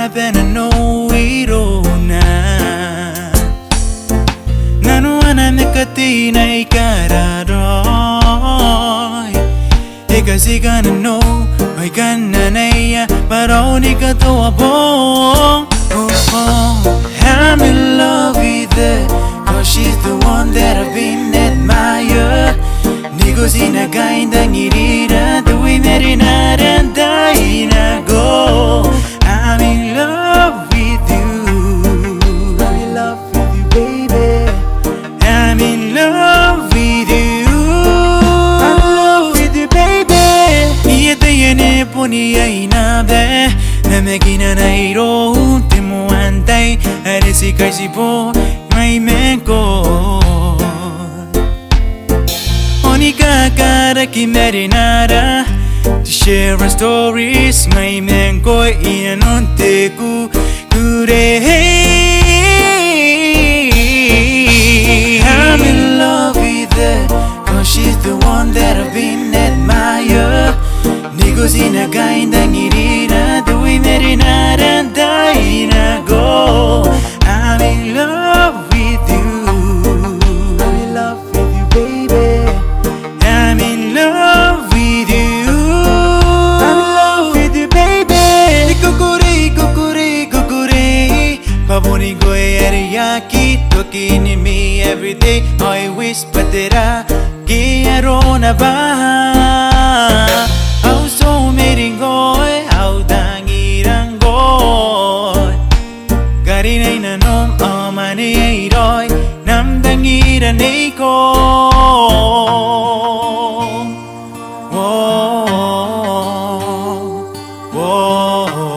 happen and know we don't know. Nanu anamekati na ikararoy. Ika sigana no, ay gana na iya, pero ni ka to abo. I'm in love with her, cause she's the one that I've been admire. Nigo sinagaindang irira, tuwi merinaranday na go. I'm in love with you. I'm in love with you, baby. I'm in love with you. I'm in love with you, baby. Niyete yene poni ay nabe, namekina na iro ultimo antay, arisi kasi po may menko. Onika kara ki marinara, to share our stories, may menko ianonte ku kure. I'm in love with her, cause she's the one that I've been admire. Nigo sinagaindang irira, tuwi merinaranday na go. I'm in love with you. I'm in love with you, baby. I'm in love with you. I'm in love with you, baby. Kukuri, kukuri, kukuri. Pabuni ko eriyaki, talking in me every day. I whisper tera, kiaro na ba? How so meringgoy, how dangiranggoy. Garinay na nom amani airoy, nam dangiranay ko. Whoa, whoa, whoa.